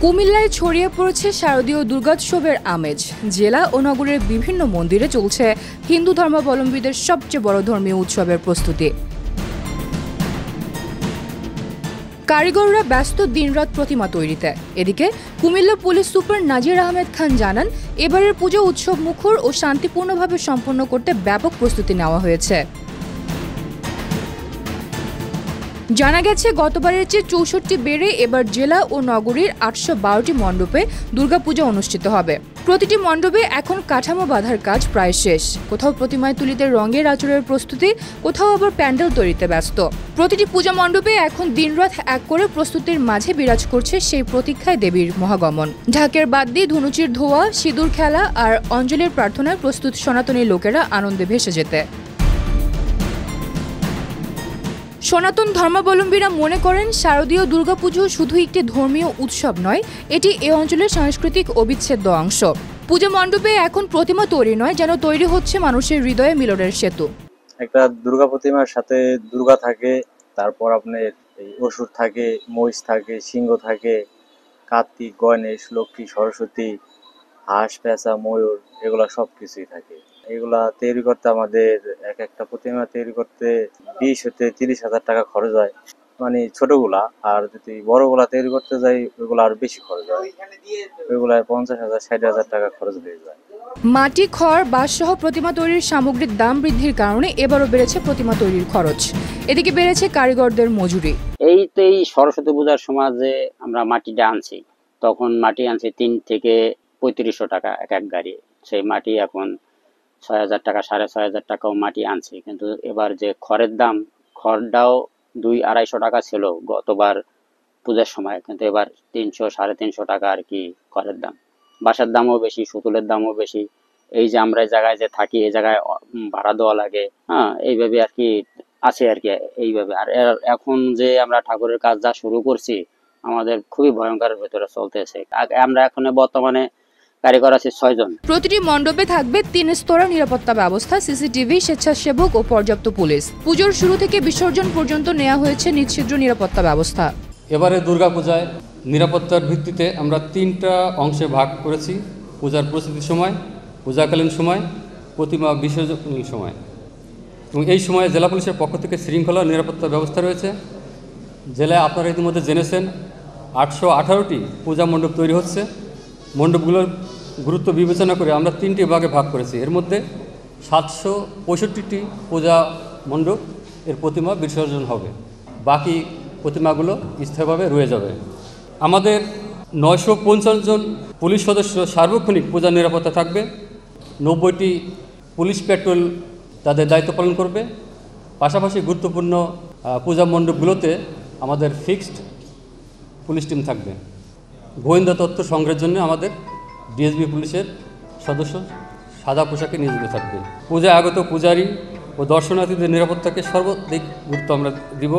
কুমিল্লায় ছড়িয়ে পড়েছে শারদীয় দুর্গোৎসবের আমেজ। জেলা ও নগরের বিভিন্ন মন্দিরে চলছে হিন্দু ধর্মাবলম্বীদের সবচেয়ে বড় ধর্মীয় উৎসবের প্রস্তুতি। কারিগররা ব্যস্ত দিনরাত প্রতিমা তৈরিতে। এদিকে কুমিল্লা পুলিশ সুপার নাজির আহমেদ খান জানান, এবারের পুজো উৎসব মুখর ও শান্তিপূর্ণভাবে সম্পন্ন করতে ব্যাপক প্রস্তুতি নেওয়া হয়েছে। জানা গেছে, গতবারের চেয়ে ৬৪ বেড়ে এবার জেলা ও নগরীর ৮১২টি মণ্ডপে দুর্গাপূজা অনুষ্ঠিত হবে। প্রতিটি মণ্ডপে এখন কাঠামো বাঁধার কাজ প্রায় শেষ। কোথাও প্রতিমায় তুলিতে রঙের আঁচড়ের প্রস্তুতি, কোথাও আবার প্যান্ডেল তৈরিতে ব্যস্ত। প্রতিটি পূজা মণ্ডপে এখন দিনরাত এক করে প্রস্তুতির মাঝে বিরাজ করছে সেই প্রতীক্ষায় দেবীর মহাগমন। ঢাকের বাদ্যি, ধুনুচির ধোয়া, সিঁদুর খেলা আর অঞ্জলির প্রার্থনায় প্রস্তুত সনাতনী লোকেরা আনন্দে ভেসে যেতে। সনাতন ধর্মাবলম্বীরা মনে করেন, শারদীয় দুর্গাপুজো শুধু একটি ধর্মীয় উৎসব নয়, এটি এ অঞ্চলের সাংস্কৃতিক অবিচ্ছেদ্য অংশ। পূজা মণ্ডপে এখন প্রতিমা তৈরি নয়, যেন তৈরি হচ্ছে মানুষের হৃদয়ে মিলনের সেতু। একটা দুর্গা প্রতিমার সাথে দুর্গা থাকে, তারপর আপনার এই অসুর থাকে, মহিষ থাকে, সিংহ থাকে, কার্তিক, গণেশ, লক্ষ্মী, সরস্বতী, হাঁস, পেঁচা, ময়ূর, এগুলা সব কিছুই থাকে। এগুলা তৈরি করতে আমাদের একটা প্রতিমা তৈরি করতে 20 হতে 30,000 টাকা খরচ হয়, মানে ছোটগুলা। আর যদি বড়গুলা তৈরি করতে যাই, ওইগুলো আরো বেশি খরচ হয়, ওইগুলা 50,000 60,000 টাকা খরচ হয়ে যায়। মাটি, খড়, বাঁশ সহ প্রতিমা তৈরির সামগ্রীর দাম বৃদ্ধির কারণে এবারও বেড়েছে প্রতিমা তৈরির খরচ। এদিকে বেড়েছে কারিগরদের মজুরি। এই সরস্বতী পূজার সময় যে আমরা মাটিটা আনছি, তখন মাটি আনছি 3 থেকে 3500 টাকা এক গাড়ি। সেই মাটি এখন 6,000 টাকা, 6,500 টাকাও মাটি আনছি। কিন্তু এবার যে খড়ের দাম, খড়টাও 200-250 টাকা ছিল গতবার পূজার সময়, কিন্তু এবার 300-350 টাকা আর কি খড়ের দাম। বাসার দামও বেশি, সুতুলের দামও বেশি। এই যে আমরা এই জায়গায় যে থাকি, এই জায়গায় ভাড়া দেওয়া লাগে, এইভাবে আর কি আছে আর কি এইভাবে। আর এখন যে আমরা ঠাকুরের কাজ যা শুরু করছি, আমাদের খুবই ভয়ঙ্করের ভেতরে চলতেছে। আমরা এখন বর্তমানে কারিগর আছে 6 জন। প্রতিটি মণ্ডপে থাকবে 3 স্তরের নিরাপত্তা ব্যবস্থা, সিসিটিভি, স্বেচ্ছাসেবক ও পর্যাপ্ত পুলিশ। পুজোর শুরু থেকে বিসর্জন পর্যন্ত নেওয়া হয়েছে নিশ্চিদ্র নিরাপত্তা ব্যবস্থা। এবারে দুর্গাপূজায় নিরাপত্তার ভিত্তিতে আমরা 3টা অংশে ভাগ করেছি: পূজার প্রস্তুতির সময়, পূজাকালীন সময়, প্রতিমা বিসর্জনের সময়। এবং এই সময়ে জেলা পুলিশের পক্ষ থেকে শৃঙ্খলা নিরাপত্তা ব্যবস্থা রয়েছে। জেলায় আপনারা ইতিমধ্যে জেনেছেন 818টি পূজা মণ্ডপ তৈরি হচ্ছে। মণ্ডপগুলোর গুরুত্ব বিবেচনা করে আমরা 3টি ভাগে ভাগ করেছি। এর মধ্যে 765টি পূজা মণ্ডপ এর প্রতিমা বিসর্জন হবে, বাকি প্রতিমাগুলো স্থায়ীভাবে রয়ে যাবে। আমাদের 950 জন পুলিশ সদস্য সার্বক্ষণিক পূজা নিরাপত্তা থাকবে। 90টি পুলিশ পেট্রোল তাদের দায়িত্ব পালন করবে। পাশাপাশি গুরুত্বপূর্ণ পূজা মণ্ডপগুলোতে আমাদের ফিক্সড পুলিশ টিম থাকবে। গোয়েন্দা তথ্য সংগ্রহের জন্য আমাদের ডিএসবি পুলিশের সদস্য সাদা পোশাকে নিয়োজিত থাকবে। পূজায় আগত পূজারী ও দর্শনার্থীদের নিরাপত্তাকে সর্বাধিক গুরুত্ব আমরা দিব।